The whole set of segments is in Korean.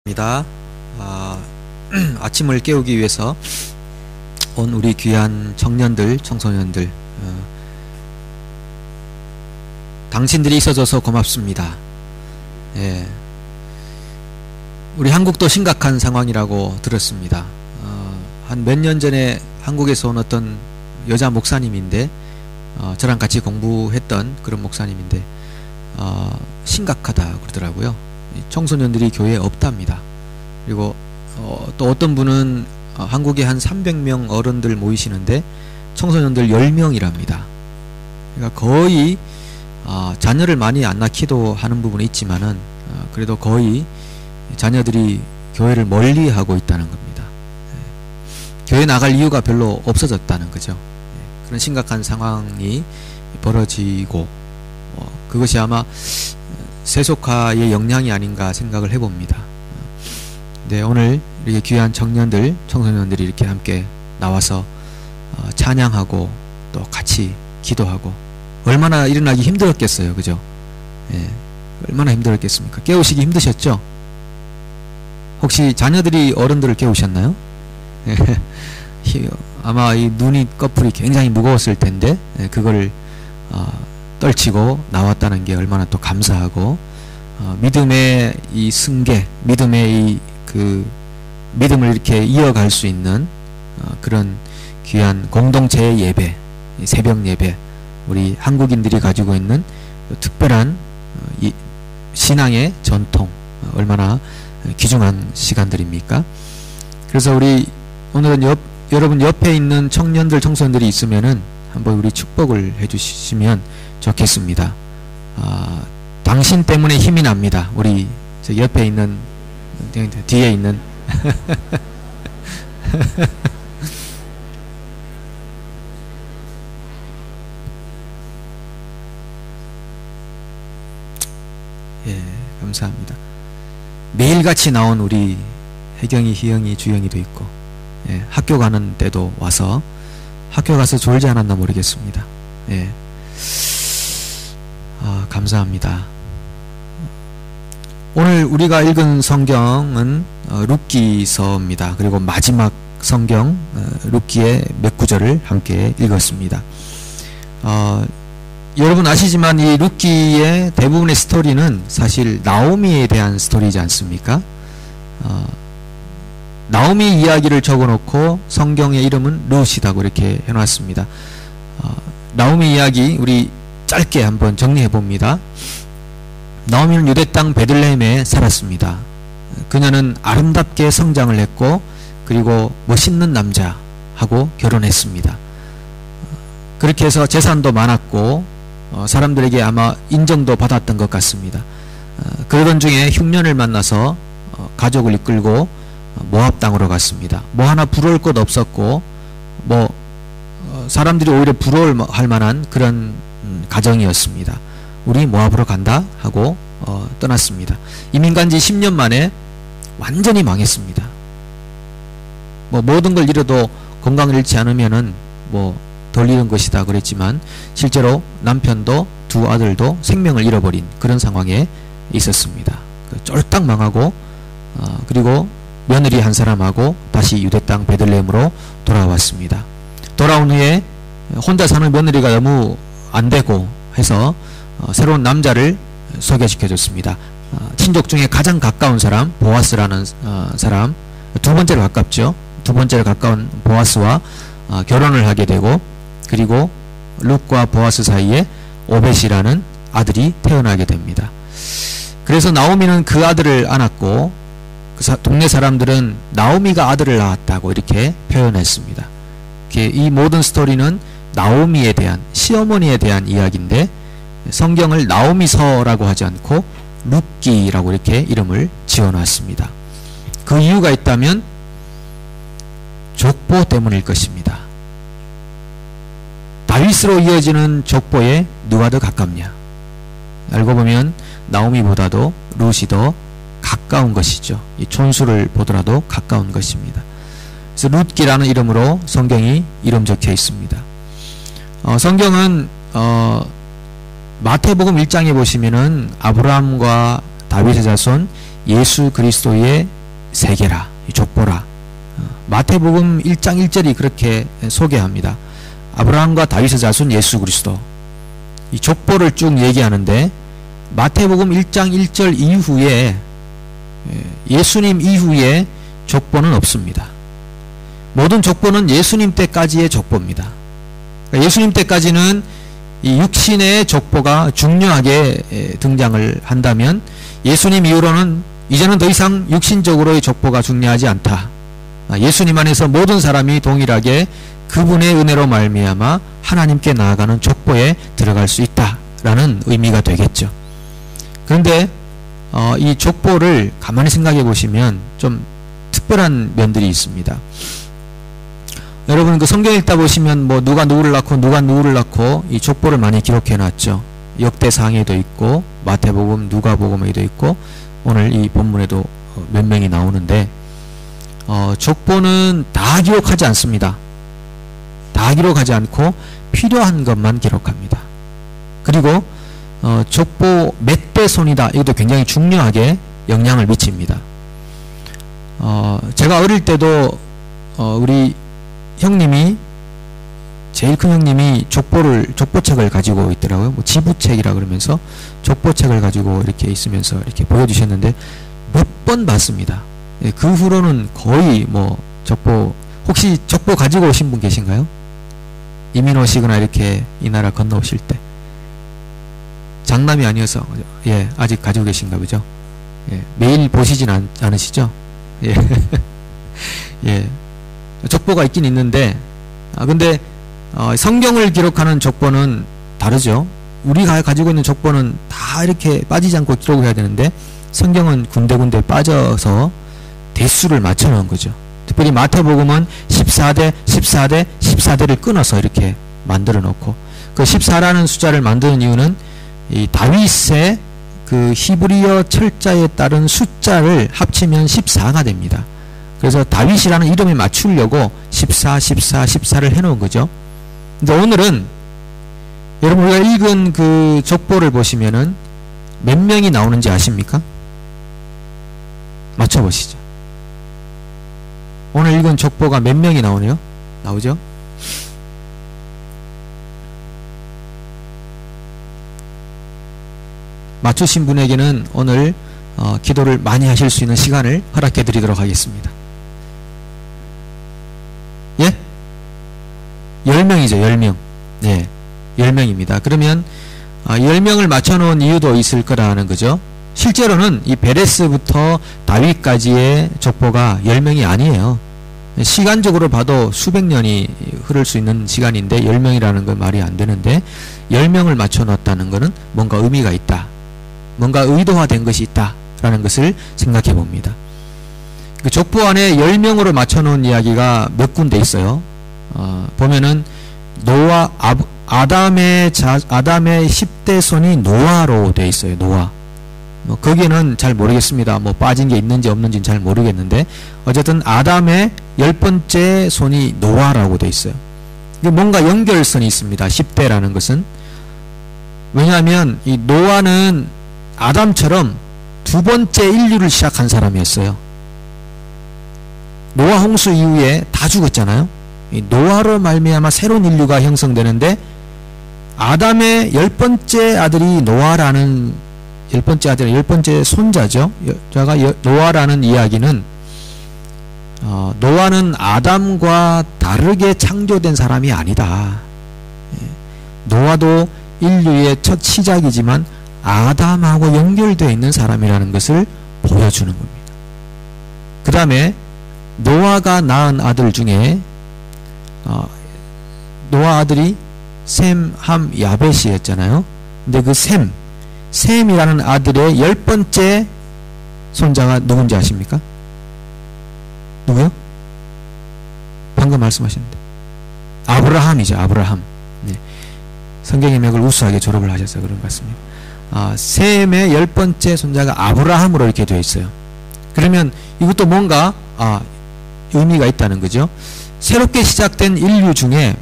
입니다. 아침을 깨우기 위해서 온 우리 귀한 청년들, 청소년들, 당신들이 있어줘서 고맙습니다. 예. 우리 한국도 심각한 상황이라고 들었습니다. 한 몇 년 전에 한국에서 온 어떤 여자 목사님인데, 저랑 같이 공부했던 그런 목사님인데, 심각하다 그러더라고요. 청소년들이 교회에 없답니다. 그리고 또 어떤 분은 한국에 한 300명 어른들 모이시는데 청소년들 10명이랍니다. 그러니까 거의 자녀를 많이 안 낳기도 하는 부분이 있지만은 그래도 거의 자녀들이 교회를 멀리하고 있다는 겁니다. 교회 나갈 이유가 별로 없어졌다는 거죠. 그런 심각한 상황이 벌어지고 그것이 아마 세속화의 영향이 아닌가 생각을 해봅니다. 네, 오늘 이렇게 귀한 청년들, 청소년들이 이렇게 함께 나와서 찬양하고 또 같이 기도하고 얼마나 일어나기 힘들었겠어요, 그죠? 예, 얼마나 힘들었겠습니까? 깨우시기 힘드셨죠? 혹시 자녀들이 어른들을 깨우셨나요? 아마 이 눈이 꺼풀이 굉장히 무거웠을 텐데 그거를 떨치고 나왔다는 게 얼마나 또 감사하고 믿음의 이 승계, 믿음의 그 믿음을 이렇게 이어갈 수 있는 그런 귀한 공동체의 예배, 새벽 예배, 우리 한국인들이 가지고 있는 특별한 이 신앙의 전통, 얼마나 귀중한 시간들입니까? 그래서 우리 오늘은 여러분 옆에 있는 청년들, 청소년들이 있으면은 한번 우리 축복을 해주시면 좋겠습니다. 당신 때문에 힘이 납니다. 우리 저 옆에 있는, 뒤에 있는 예, 감사합니다. 매일같이 나온 우리 혜경이, 희영이, 주영이도 있고, 예, 학교 가는 때도 와서 학교 가서 졸지 않았나 모르겠습니다. 예. 감사합니다. 오늘 우리가 읽은 성경은 룻기서입니다. 그리고 마지막 성경 룻기의 몇 구절을 함께 읽었습니다. 여러분 아시지만 이 룻기의 대부분의 스토리는 사실 나오미에 대한 스토리지 않습니까? 나오미 이야기를 적어놓고 성경의 이름은 룻이라고 이렇게 해놨습니다. 나오미 이야기 우리 짧게 한번 정리해 봅니다. 나오미는 유대 땅 베들레헴에 살았습니다. 그녀는 아름답게 성장을 했고 그리고 멋있는 남자하고 결혼했습니다. 그렇게 해서 재산도 많았고 사람들에게 아마 인정도 받았던 것 같습니다. 그러던 중에 흉년을 만나서 가족을 이끌고 모압 땅으로 갔습니다. 뭐 하나 부러울 것 없었고 사람들이 오히려 부러워할 만한 그런 가정이었습니다. 우리 모압으로 간다 하고 떠났습니다. 이민 간 지 10년 만에 완전히 망했습니다. 모든 걸 잃어도 건강을 잃지 않으면은 덜 잃은 것이다 그랬지만 실제로 남편도 두 아들도 생명을 잃어버린 그런 상황에 있었습니다. 쫄딱 망하고 그리고 며느리 한 사람하고 다시 유대 땅 베들레헴으로 돌아왔습니다. 돌아온 후에 혼자 사는 며느리가 너무 안 되고 해서 새로운 남자를 소개시켜줬습니다. 친족 중에 가장 가까운 사람 보아스라는 사람, 두 번째로 가깝죠. 두 번째로 가까운 보아스와 결혼을 하게 되고 그리고 룻과 보아스 사이에 오벳이라는 아들이 태어나게 됩니다. 그래서 나오미는 그 아들을 안았고 동네 사람들은 나오미가 아들을 낳았다고 이렇게 표현했습니다. 이 모든 스토리는 나오미에 대한, 시어머니에 대한 이야기인데 성경을 나오미서라고 하지 않고 룻기라고 이렇게 이름을 지어놨습니다. 그 이유가 있다면 족보 때문일 것입니다. 다윗으로 이어지는 족보에 누가 더 가깝냐? 알고 보면 나오미보다도 룻이 더 가까운 것이죠. 이 촌수를 보더라도 가까운 것입니다. 그래서 룻기라는 이름으로 성경이 이름 적혀 있습니다. 성경은 마태복음 1장에 보시면은 아브라함과 다윗의 자손 예수 그리스도의 세계라, 족보라. 마태복음 1장 1절이 그렇게 소개합니다. 아브라함과 다윗의 자손 예수 그리스도. 이 족보를 쭉 얘기하는데 마태복음 1장 1절 이후에 예수님 이후에 족보는 없습니다. 모든 족보는 예수님 때까지의 족보입니다. 그러니까 예수님 때까지는 이 육신의 족보가 중요하게 등장을 한다면 예수님 이후로는 이제는 더 이상 육신적으로의 족보가 중요하지 않다. 예수님 안에서 모든 사람이 동일하게 그분의 은혜로 말미암아 하나님께 나아가는 족보에 들어갈 수 있다라는 의미가 되겠죠. 그런데 이 족보를 가만히 생각해 보시면 좀 특별한 면들이 있습니다. 여러분 그 성경 읽다 보시면 뭐 누가 누구를 낳고 이 족보를 많이 기록해 놨죠. 역대상에도 있고 마태복음, 누가복음에도 있고 오늘 이 본문에도 몇 명이 나오는데 족보는 다 기록하지 않습니다. 다 기록하지 않고 필요한 것만 기록합니다. 그리고 족보 몇 대 손이다. 이것도 굉장히 중요하게 영향을 미칩니다. 제가 어릴 때도 우리 형님이 제일 큰 형님이 족보책을 가지고 있더라고요. 뭐 지부책이라 그러면서 족보책을 가지고 이렇게 있으면서 이렇게 보여주셨는데 몇 번 봤습니다. 그 후로는 거의 뭐 족보, 혹시 족보 가지고 오신 분 계신가요? 이민 오시거나 이렇게 이 나라 건너오실 때. 장남이 아니어서, 예, 아직 가지고 계신가 보죠? 예, 매일 보시진 않으시죠? 예. 예. 족보가 있긴 있는데, 근데, 성경을 기록하는 족보는 다르죠? 우리가 가지고 있는 족보는 다 이렇게 빠지지 않고 기록을 해야 되는데, 성경은 군데군데 빠져서 대수를 맞춰 놓은 거죠. 특별히 마태복음은 14대 끊어서 이렇게 만들어 놓고, 그 14라는 숫자를 만드는 이유는 이 다윗의 그 히브리어 철자에 따른 숫자를 합치면 14가 됩니다. 그래서 다윗이라는 이름에 맞추려고 14를 해놓은 거죠. 근데 오늘은 여러분 우리가 읽은 그 족보를 보시면은 몇 명이 나오는지 아십니까? 맞춰보시죠. 오늘 읽은 족보가 몇 명이 나오네요? 나오죠? 맞추신 분에게는 오늘 기도를 많이 하실 수 있는 시간을 허락해 드리도록 하겠습니다. 예? 10명이죠. 10명. 네, 10명입니다. 그러면 10명을 맞춰놓은 이유도 있을 거라는 거죠. 실제로는 이 베레스부터 다윗까지의 족보가 10명이 아니에요. 시간적으로 봐도 수백 년이 흐를 수 있는 시간인데 10명이라는 건 말이 안 되는데 10명을 맞춰놨다는 것은 뭔가 의미가 있다. 뭔가 의도화된 것이 있다라는 것을 생각해 봅니다. 그 족보 안에 10명으로 맞춰놓은 이야기가 몇 군데 있어요. 보면은 아담의 10대 손이 노아로 되어 있어요. 노아. 뭐 거기에는 잘 모르겠습니다. 뭐 빠진 게 있는지 없는지는 잘 모르겠는데 어쨌든 아담의 10번째 손이 노아라고 되어 있어요. 뭔가 연결선이 있습니다. 10대라는 것은. 왜냐하면 이 노아는 아담처럼 두 번째 인류를 시작한 사람이었어요. 노아 홍수 이후에 다 죽었잖아요. 이 노아로 말미암아 새로운 인류가 형성되는데 아담의 10번째 아들이 노아라는 10번째 아들, 10번째 손자죠. 노아라는 이야기는 노아는 아담과 다르게 창조된 사람이 아니다. 노아도 인류의 첫 시작이지만 아담하고 연결되어 있는 사람이라는 것을 보여주는 겁니다. 그 다음에 노아가 낳은 아들 중에 노아 아들이 셈, 함, 야벳이었잖아요. 근데 그 셈이라는 아들의 10번째 손자가 누군지 아십니까? 누구요? 방금 말씀하셨는데 아브라함이죠. 아브라함. 네. 성경의 맥을 우수하게 졸업을 하셔서 그런 것 같습니다. 셈의 10번째 손자가 아브라함으로 이렇게 되어 있어요. 그러면 이것도 뭔가 의미가 있다는 거죠. 새롭게 시작된 인류 중에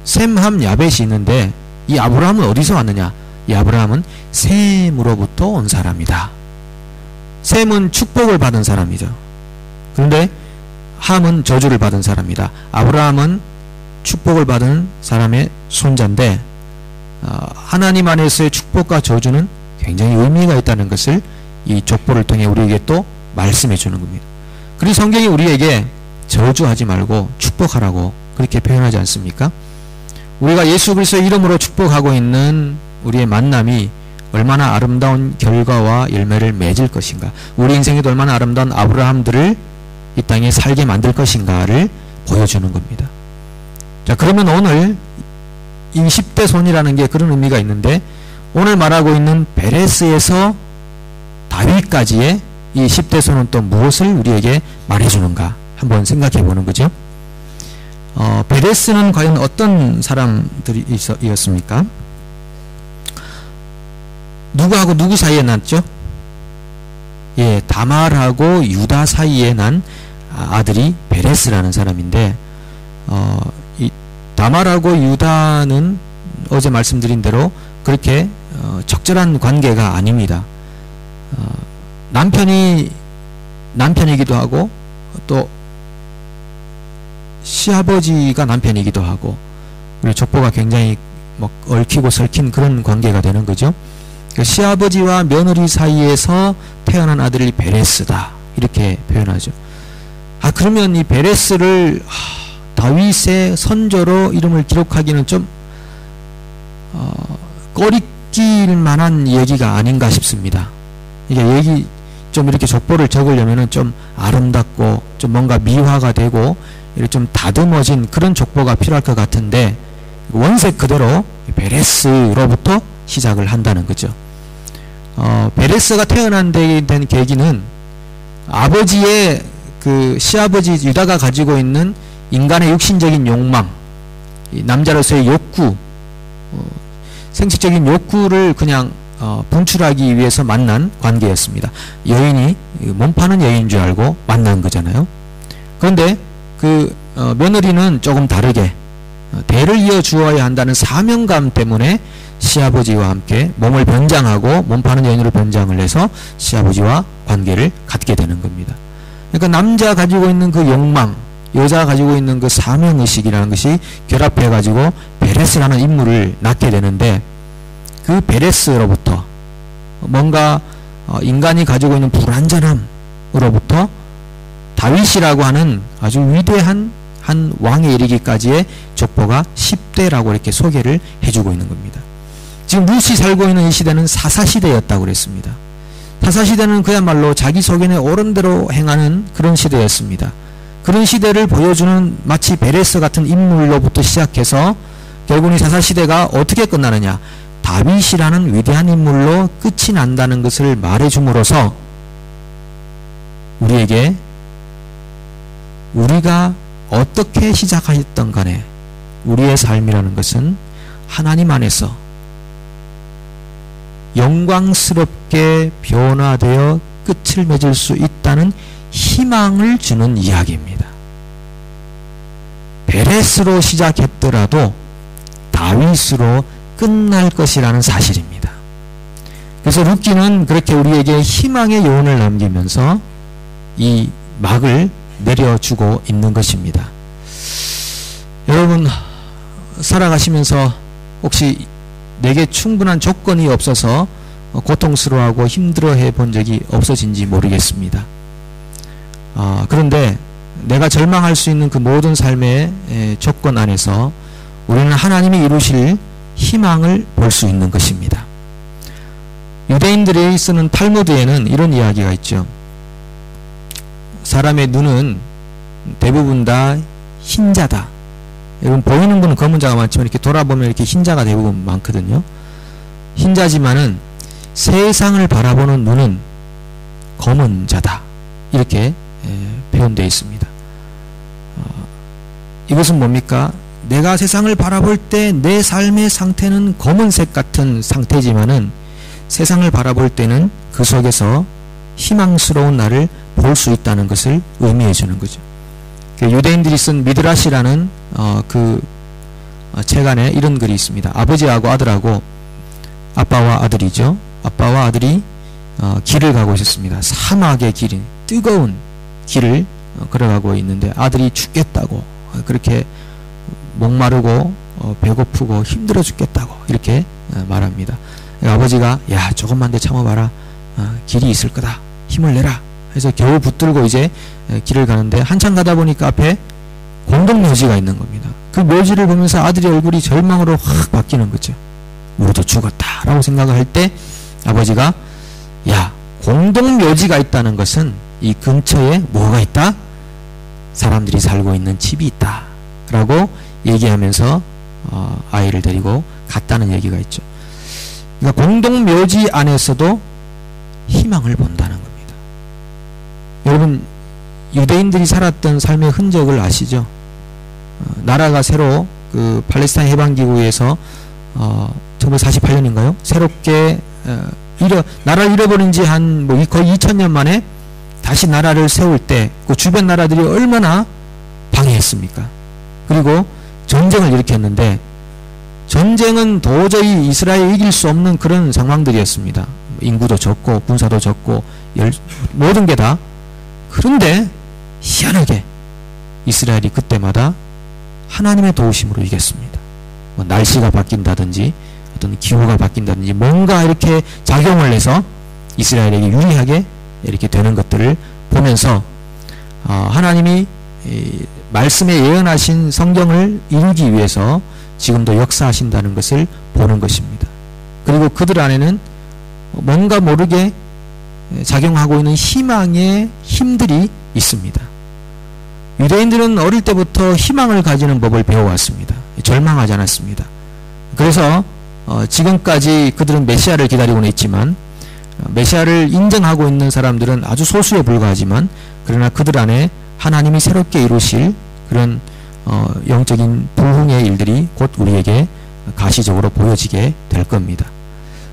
셈, 함, 야벳이 있는데 이 아브라함은 어디서 왔느냐? 이 아브라함은 셈으로부터 온 사람이다. 셈은 축복을 받은 사람이죠. 그런데 함은 저주를 받은 사람이다. 아브라함은 축복을 받은 사람의 손자인데 하나님 안에서의 축복과 저주는 굉장히 의미가 있다는 것을 이 족보를 통해 우리에게 또 말씀해 주는 겁니다. 그리고 성경이 우리에게 저주하지 말고 축복하라고 그렇게 표현하지 않습니까? 우리가 예수 그리스도의 이름으로 축복하고 있는 우리의 만남이 얼마나 아름다운 결과와 열매를 맺을 것인가, 우리 인생에도 얼마나 아름다운 아브라함들을 이 땅에 살게 만들 것인가를 보여주는 겁니다. 자, 그러면 오늘 이 10대 손이라는 게 그런 의미가 있는데, 오늘 말하고 있는 베레스에서 다윗까지의 이 10대 손은 또 무엇을 우리에게 말해주는가 한번 생각해 보는 거죠. 베레스는 과연 어떤 사람들이었습니까? 누구하고 누구 사이에 났죠? 예, 다말하고 유다 사이에 난 아들이 베레스라는 사람인데, 이 다말하고 유다는 어제 말씀드린 대로 그렇게 적절한 관계가 아닙니다. 남편이기도 하고 또 시아버지가 남편이기도 하고, 그리고 족보가 굉장히 막 얽히고 설킨 그런 관계가 되는 거죠. 시아버지와 며느리 사이에서 태어난 아들이 베레스다 이렇게 표현하죠. 그러면 이 베레스를 다윗의 선조로 이름을 기록하기는 좀 꺼리낄 만한 얘기가 아닌가 싶습니다. 이게 얘기 좀 이렇게 족보를 적으려면은 좀 아름답고 좀 뭔가 미화가 되고 이렇게 좀 다듬어진 그런 족보가 필요할 것 같은데, 원색 그대로 베레스로부터 시작을 한다는 거죠. 베레스가 태어난 데 된 계기는 아버지의 그 시아버지 유다가 가지고 있는 인간의 육신적인 욕망, 남자로서의 욕구, 생식적인 욕구를 그냥 분출하기 위해서 만난 관계였습니다. 여인이 몸 파는 여인인 줄 알고 만난 거잖아요. 그런데 그 며느리는 조금 다르게 대를 이어 주어야 한다는 사명감 때문에 시아버지와 함께 몸을 변장하고 몸 파는 여인으로 변장을 해서 시아버지와 관계를 갖게 되는 겁니다. 그러니까 남자 가지고 있는 그 욕망, 여자가 가지고 있는 그 사명의식이라는 것이 결합해 가지고 베레스라는 인물을 낳게 되는데, 그 베레스로부터 뭔가 인간이 가지고 있는 불완전함으로부터 다윗이라고 하는 아주 위대한 한 왕에 이르기까지의 족보가 10대라고 이렇게 소개를 해주고 있는 겁니다. 지금 루시 살고 있는 이 시대는 사사시대였다고 그랬습니다. 사사시대는 그야말로 자기 소견에 옳은 대로 행하는 그런 시대였습니다. 그런 시대를 보여주는 마치 베레스 같은 인물로부터 시작해서 결국은 이 사사시대가 어떻게 끝나느냐, 다윗이라는 위대한 인물로 끝이 난다는 것을 말해줌으로써 우리에게 우리가 어떻게 시작하였던 간에 우리의 삶이라는 것은 하나님 안에서 영광스럽게 변화되어 끝을 맺을 수 있다는 희망을 주는 이야기입니다. 베레스로 시작했더라도 다윗으로 끝날 것이라는 사실입니다. 그래서 룻기는 그렇게 우리에게 희망의 요원을 남기면서 이 막을 내려주고 있는 것입니다. 여러분, 살아가시면서 혹시 내게 충분한 조건이 없어서 고통스러워하고 힘들어해 본 적이 없어진지 모르겠습니다. 그런데 내가 절망할 수 있는 그 모든 삶의 조건 안에서 우리는 하나님이 이루실 희망을 볼 수 있는 것입니다. 유대인들이 쓰는 탈무드에는 이런 이야기가 있죠. 사람의 눈은 대부분 다 흰자다. 여러분, 보이는 분은 검은 자가 많지만 이렇게 돌아보면 이렇게 흰자가 대부분 많거든요. 흰자지만은 세상을 바라보는 눈은 검은 자다. 이렇게 표현되어 있습니다. 이것은 뭡니까? 내가 세상을 바라볼 때 내 삶의 상태는 검은색 같은 상태지만은 세상을 바라볼 때는 그 속에서 희망스러운 나를 볼 수 있다는 것을 의미해 주는 거죠. 유대인들이 쓴 미드라시라는 그 책 안에 이런 글이 있습니다. 아버지하고 아들하고, 아빠와 아들이죠. 아빠와 아들이 길을 가고 있었습니다. 사막의 길이 뜨거운 길을 걸어가고 있는데 아들이 죽겠다고 그렇게 목마르고 배고프고 힘들어 죽겠다고 이렇게 말합니다. 아버지가 야 조금만 더 참아봐라. 길이 있을 거다. 힘을 내라. 해서 겨우 붙들고 이제 길을 가는데 한참 가다 보니까 앞에 공동묘지가 있는 겁니다. 그 묘지를 보면서 아들의 얼굴이 절망으로 확 바뀌는 거죠. 우리도 죽었다 라고 생각을 할 때 아버지가 야 공동묘지가 있다는 것은 이 근처에 뭐가 있다? 사람들이 살고 있는 집이 있다 라고 얘기하면서 아이를 데리고 갔다는 얘기가 있죠. 그러니까 공동묘지 안에서도 희망을 본다는 겁니다. 여러분 유대인들이 살았던 삶의 흔적을 아시죠? 나라가 새로 그 팔레스타인 해방기구에서 1948년인가요? 새롭게 나라를 잃어버린 지 한 거의 2000년 만에 다시 나라를 세울 때 그 주변 나라들이 얼마나 방해했습니까? 그리고 전쟁을 일으켰는데 전쟁은 도저히 이스라엘이 이길 수 없는 그런 상황들이었습니다. 인구도 적고 군사도 적고 모든 게 다. 그런데 희한하게 이스라엘이 그때마다 하나님의 도우심으로 이겼습니다. 뭐 날씨가 바뀐다든지 어떤 기후가 바뀐다든지 뭔가 이렇게 작용을 해서 이스라엘에게 유리하게 이렇게 되는 것들을 보면서 하나님이 말씀에 예언하신 성경을 이루기 위해서 지금도 역사하신다는 것을 보는 것입니다. 그리고 그들 안에는 뭔가 모르게 작용하고 있는 희망의 힘들이 있습니다. 유대인들은 어릴 때부터 희망을 가지는 법을 배워왔습니다. 절망하지 않았습니다. 그래서 지금까지 그들은 메시아를 기다리고는 있지만 메시아를 인정하고 있는 사람들은 아주 소수에 불과하지만 그러나 그들 안에 하나님이 새롭게 이루실 그런 영적인 부흥의 일들이 곧 우리에게 가시적으로 보여지게 될 겁니다.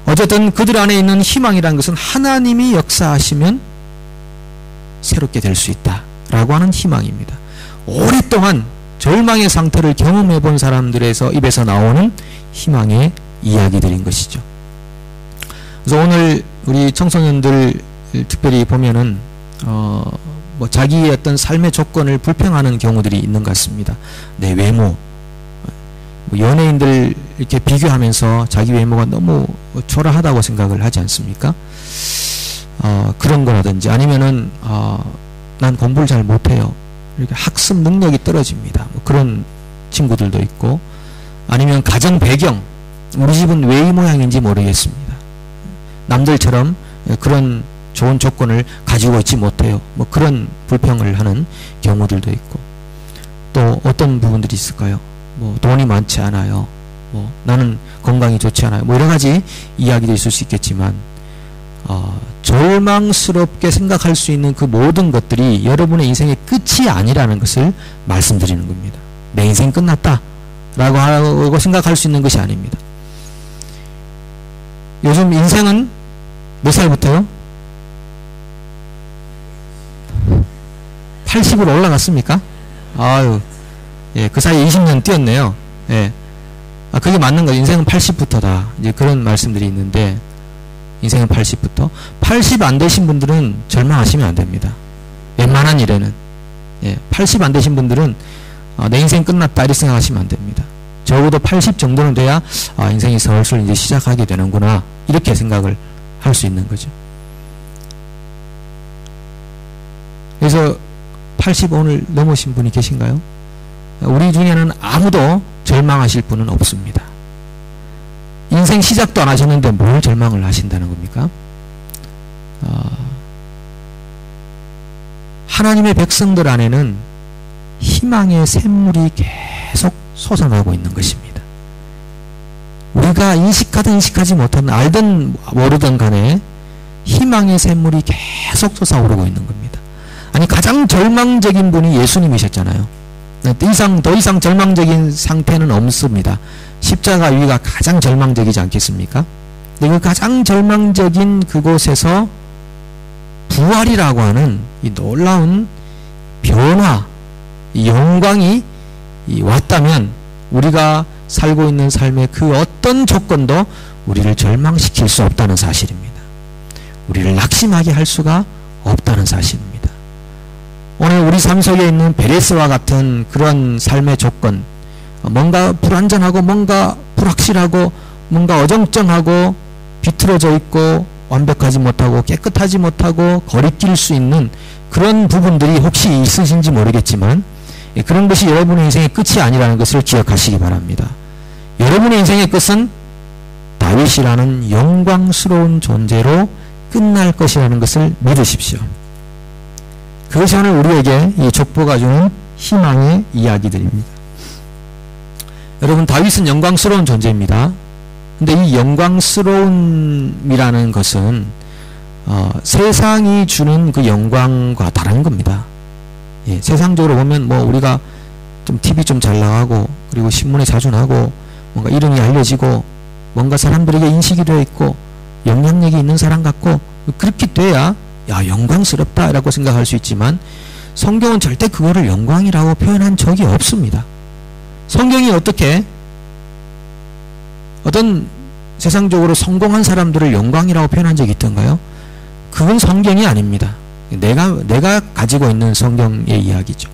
어쨌든 그들 안에 있는 희망이라는 것은 하나님이 역사하시면 새롭게 될 수 있다 라고 하는 희망입니다. 오랫동안 절망의 상태를 경험해 본 사람들에서 입에서 나오는 희망의 이야기들인 것이죠. 그래서 오늘 우리 청소년들 특별히 보면은 뭐 자기의 어떤 삶의 조건을 불평하는 경우들이 있는 것 같습니다. 내 외모, 뭐 연예인들 이렇게 비교하면서 자기 외모가 너무 초라하다고 생각을 하지 않습니까? 그런 거라든지 아니면은 난 공부를 잘 못해요. 이렇게 학습 능력이 떨어집니다. 뭐 그런 친구들도 있고 아니면 가정 배경, 우리 집은 왜 이 모양인지 모르겠습니다. 남들처럼 그런 좋은 조건을 가지고 있지 못해요. 뭐 그런 불평을 하는 경우들도 있고 또 어떤 부분들이 있을까요? 뭐 돈이 많지 않아요. 뭐 나는 건강이 좋지 않아요. 뭐 여러 가지 이야기도 있을 수 있겠지만 절망스럽게 생각할 수 있는 그 모든 것들이 여러분의 인생의 끝이 아니라는 것을 말씀드리는 겁니다. 내 인생 끝났다 라고 하고 생각할 수 있는 것이 아닙니다. 요즘 인생은 몇 살부터요? 80으로 올라갔습니까? 아유, 예, 그 사이에 20년 뛰었네요. 예. 그게 맞는 거죠. 인생은 80부터다. 이제 그런 말씀들이 있는데, 인생은 80부터. 80 안 되신 분들은 절망하시면 안 됩니다. 웬만한 일에는. 예, 80 안 되신 분들은, 내 인생 끝났다. 이렇게 생각하시면 안 됩니다. 적어도 80 정도는 돼야, 인생이 슬슬 이제 시작하게 되는구나. 이렇게 생각을 할 수 있는 거죠. 그래서 80 오늘 넘으신 분이 계신가요? 우리 중에는 아무도 절망하실 분은 없습니다. 인생 시작도 안 하셨는데 뭘 절망을 하신다는 겁니까? 하나님의 백성들 안에는 희망의 샘물이 계속 솟아나고 있는 것입니다. 우리가 인식하든 인식하지 못하든 알든 모르든 간에 희망의 샘물이 계속 솟아오르고 있는 겁니다. 아니 가장 절망적인 분이 예수님이셨잖아요. 더 이상 절망적인 상태는 없습니다. 십자가 위가 가장 절망적이지 않겠습니까? 근데 그 가장 절망적인 그곳에서 부활이라고 하는 이 놀라운 변화, 이 영광이 왔다면 우리가 살고 있는 삶의 그 어떤 조건도 우리를 절망시킬 수 없다는 사실입니다. 우리를 낙심하게 할 수가 없다는 사실입니다. 오늘 우리 삶 속에 있는 베레스와 같은 그런 삶의 조건, 뭔가 불완전하고 뭔가 불확실하고 뭔가 어정쩡하고 비틀어져 있고 완벽하지 못하고 깨끗하지 못하고 거리낄 수 있는 그런 부분들이 혹시 있으신지 모르겠지만 그런 것이 여러분의 인생의 끝이 아니라는 것을 기억하시기 바랍니다. 여러분의 인생의 끝은 다윗이라는 영광스러운 존재로 끝날 것이라는 것을 믿으십시오. 그것이 오늘 우리에게 이 족보가 주는 희망의 이야기들입니다. 여러분, 다윗은 영광스러운 존재입니다. 근데 이 영광스러움이라는 것은 세상이 주는 그 영광과 다른 겁니다. 예, 세상적으로 보면 뭐 우리가 좀 TV 좀 잘 나가고 그리고 신문에 자주 나고 뭔가 이름이 알려지고 뭔가 사람들에게 인식이 되어 있고 영향력이 있는 사람 같고 그렇게 돼야 야 영광스럽다 라고 생각할 수 있지만 성경은 절대 그거를 영광이라고 표현한 적이 없습니다. 성경이 어떻게 어떤 세상적으로 성공한 사람들을 영광이라고 표현한 적이 있던가요? 그건 성경이 아닙니다. 내가 가지고 있는 성경의 이야기죠.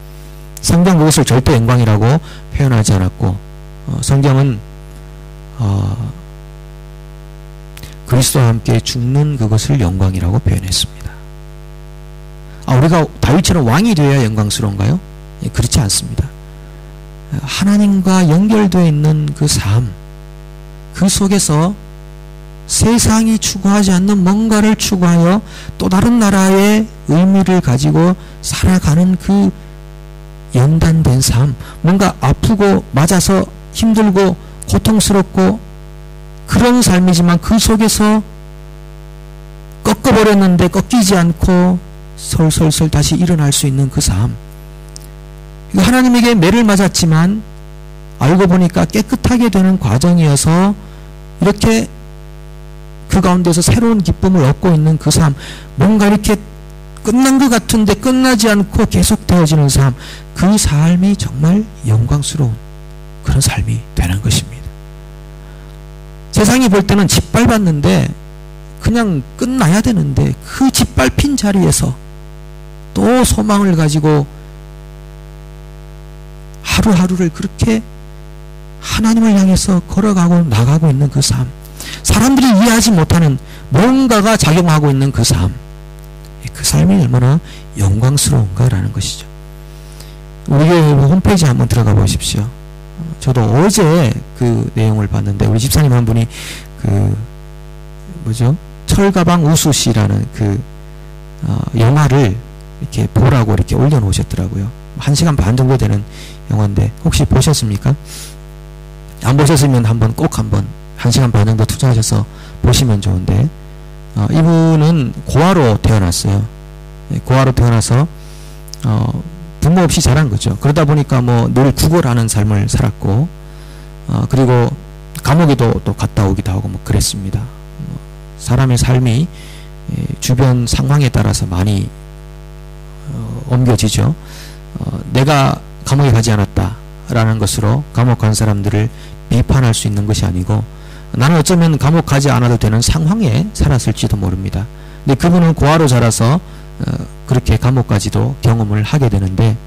성경 그것을 절대 영광이라고 표현하지 않았고 성경은 그리스도와 함께 죽는 그것을 영광이라고 표현했습니다. 우리가 다윗처럼 왕이 되어야 영광스러운가요? 그렇지 않습니다. 하나님과 연결되어 있는 그 삶, 그 속에서 세상이 추구하지 않는 뭔가를 추구하여 또 다른 나라의 의미를 가지고 살아가는 그 연단된 삶, 뭔가 아프고 맞아서 힘들고 고통스럽고 그런 삶이지만 그 속에서 꺾어버렸는데 꺾이지 않고 솔솔솔 다시 일어날 수 있는 그 삶. 하나님에게 매를 맞았지만 알고 보니까 깨끗하게 되는 과정이어서 이렇게 그 가운데서 새로운 기쁨을 얻고 있는 그 삶, 뭔가 이렇게 끝난 것 같은데 끝나지 않고 계속 되어지는 삶, 그 삶이 정말 영광스러운 그런 삶이 되는 것입니다. 세상이 볼 때는 짓밟았는데 그냥 끝나야 되는데 그 짓밟힌 자리에서 또 소망을 가지고 하루하루를 그렇게 하나님을 향해서 걸어가고 나가고 있는 그 삶, 사람들이 이해하지 못하는 뭔가가 작용하고 있는 그 삶, 그 삶이 얼마나 영광스러운가라는 것이죠. 우리 교회 홈페이지 한번 들어가 보십시오. 저도 어제 그 내용을 봤는데 우리 집사님 한 분이 그 철가방 우수씨라는 그 영화를 이렇게 보라고 이렇게 올려놓으셨더라고요. 1시간 반 정도 되는 영화인데 혹시 보셨습니까? 안 보셨으면 꼭 한번 1시간 반 정도 투자하셔서 보시면 좋은데 이분은 고아로 태어났어요. 고아로 태어나서 부모 없이 자란 거죠. 그러다 보니까 뭐 늘 구걸하는 삶을 살았고 그리고 감옥에도 또 갔다 오기도 하고 뭐 그랬습니다. 사람의 삶이 주변 상황에 따라서 많이 옮겨지죠. 내가 감옥에 가지 않았다라는 것으로 감옥 간 사람들을 비판할 수 있는 것이 아니고 나는 어쩌면 감옥 가지 않아도 되는 상황에 살았을지도 모릅니다. 근데 그분은 고아로 자라서 그렇게 감옥까지도 경험을 하게 되는데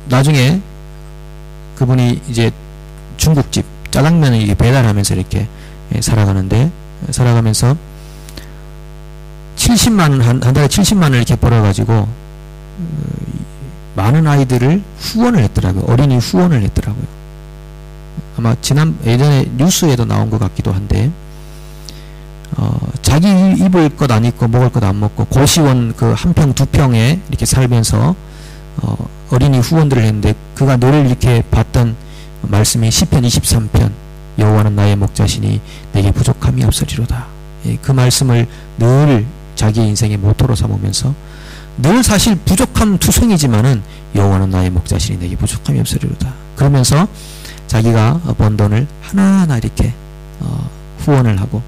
나중에 그분이 이제 중국집 짜장면을 이렇게 배달하면서 이렇게 살아가면서 70만원 한 달에 70만원을 이렇게 벌어가지고 많은 아이들을 후원을 했더라고요. 어린이 후원을 했더라고요. 아마 예전에 뉴스에도 나온 것 같기도 한데 자기 입을 것 안 입고 먹을 것 안 먹고 고시원 그 한 평 두 평에 이렇게 살면서 어린이 후원들을 했는데 그가 늘 이렇게 봤던 말씀이 시편 23편 여호와는 나의 목자시니 내게 부족함이 없으리로다. 그 말씀을 늘 자기 인생의 모토로 삼으면서 늘 사실 부족함 투성이지만은 여호와는 나의 목자시니 내게 부족함이 없으리로다. 그러면서 자기가 번 돈을 하나하나 이렇게 후원을 하고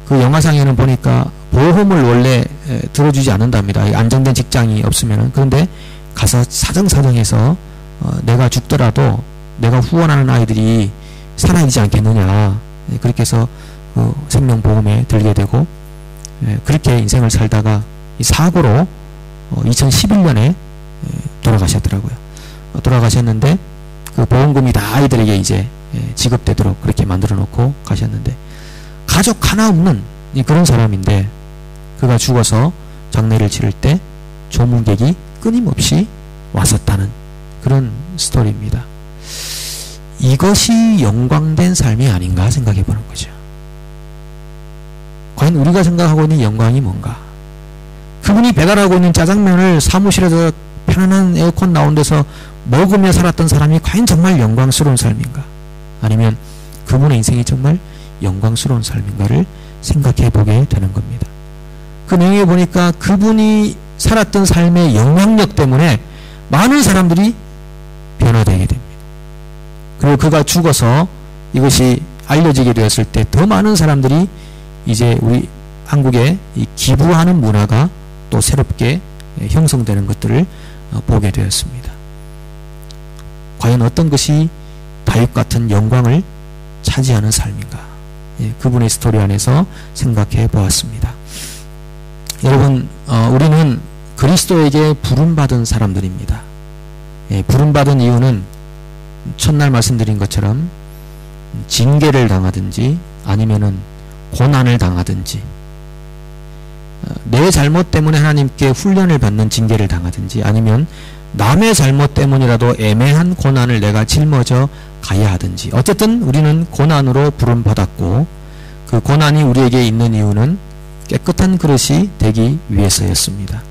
그 영화상에는 보니까 보험을 원래 들어주지 않는답니다. 안정된 직장이 없으면은. 그런데 가서 사정사정해서 내가 죽더라도 내가 후원하는 아이들이 살아있지 않겠느냐. 그렇게 해서 그 생명보험에 들게 되고, 그렇게 인생을 살다가 이 사고로 2011년에 돌아가셨더라고요. 돌아가셨는데 그 보험금이 다 아이들에게 이제 지급되도록 그렇게 만들어 놓고 가셨는데, 가족 하나 없는 그런 사람인데 그가 죽어서 장례를 치를 때 조문객이 끊임없이 왔었다는 그런 스토리입니다. 이것이 영광된 삶이 아닌가 생각해 보는 거죠. 과연 우리가 생각하고 있는 영광이 뭔가? 그분이 배달하고 있는 짜장면을 사무실에서 편안한 에어컨 나온 데서 먹으며 살았던 사람이 과연 정말 영광스러운 삶인가? 아니면 그분의 인생이 정말 영광스러운 삶인가를 생각해 보게 되는 겁니다. 그 내용에 보니까 그분이 살았던 삶의 영향력 때문에 많은 사람들이 변화되게 됩니다. 그리고 그가 죽어서 이것이 알려지게 되었을 때 더 많은 사람들이 이제 우리 한국의 이 기부하는 문화가 또 새롭게 형성되는 것들을 보게 되었습니다. 과연 어떤 것이 다윗 같은 영광을 차지하는 삶인가? 그분의 스토리 안에서 생각해 보았습니다. 여러분, 우리는 그리스도에게 부름받은 사람들입니다. 부름받은 이유는 첫날 말씀드린 것처럼 징계를 당하든지 아니면은 고난을 당하든지, 내 잘못 때문에 하나님께 훈련을 받는 징계를 당하든지, 아니면 남의 잘못 때문이라도 애매한 고난을 내가 짊어져 가야 하든지, 어쨌든 우리는 고난으로 부름받았고, 그 고난이 우리에게 있는 이유는 깨끗한 그릇이 되기 위해서였습니다.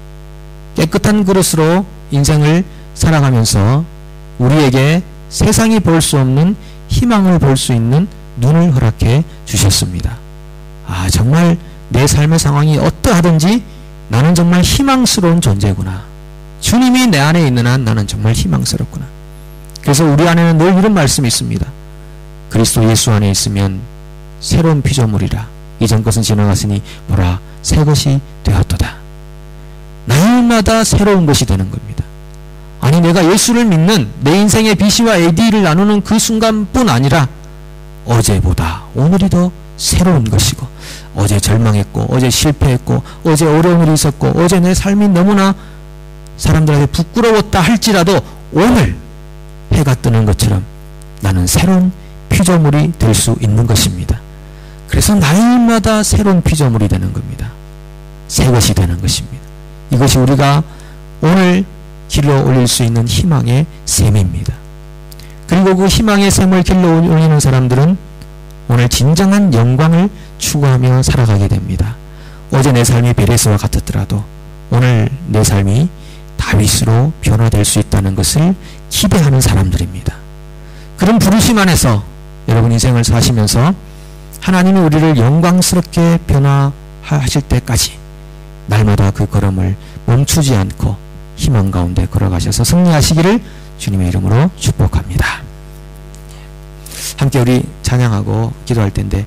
깨끗한 그릇으로 인생을 살아가면서 우리에게 세상이 볼 수 없는 희망을 볼 수 있는 눈을 허락해 주셨습니다. 아, 정말 내 삶의 상황이 어떠하든지 나는 정말 희망스러운 존재구나. 주님이 내 안에 있는 한 나는 정말 희망스럽구나. 그래서 우리 안에는 늘 이런 말씀이 있습니다. 그리스도 예수 안에 있으면 새로운 피조물이라. 이전 것은 지나갔으니 보라 새 것이 되었도다. 날마다 새로운 것이 되는 겁니다. 아니, 내가 예수를 믿는 내 인생의 BC와 AD를 나누는 그 순간뿐 아니라 어제보다 오늘이 더 새로운 것이고, 어제 절망했고, 어제 실패했고, 어제 어려운 일이 있었고, 어제 내 삶이 너무나 사람들에게 부끄러웠다 할지라도 오늘 해가 뜨는 것처럼 나는 새로운 피조물이 될 수 있는 것입니다. 그래서 날마다 새로운 피조물이 되는 겁니다. 새 것이 되는 것입니다. 이것이 우리가 오늘 길러 올릴 수 있는 희망의 샘입니다. 그리고 그 희망의 샘을 길러 올리는 사람들은 오늘 진정한 영광을 추구하며 살아가게 됩니다. 어제 내 삶이 베레스와 같았더라도 오늘 내 삶이 다윗으로 변화될 수 있다는 것을 기대하는 사람들입니다. 그런 부르심 안에서 여러분 인생을 사시면서 하나님이 우리를 영광스럽게 변화하실 때까지 날마다 그 걸음을 멈추지 않고 희망 가운데 걸어가셔서 승리하시기를 주님의 이름으로 축복합니다. 함께 우리 찬양하고 기도할 텐데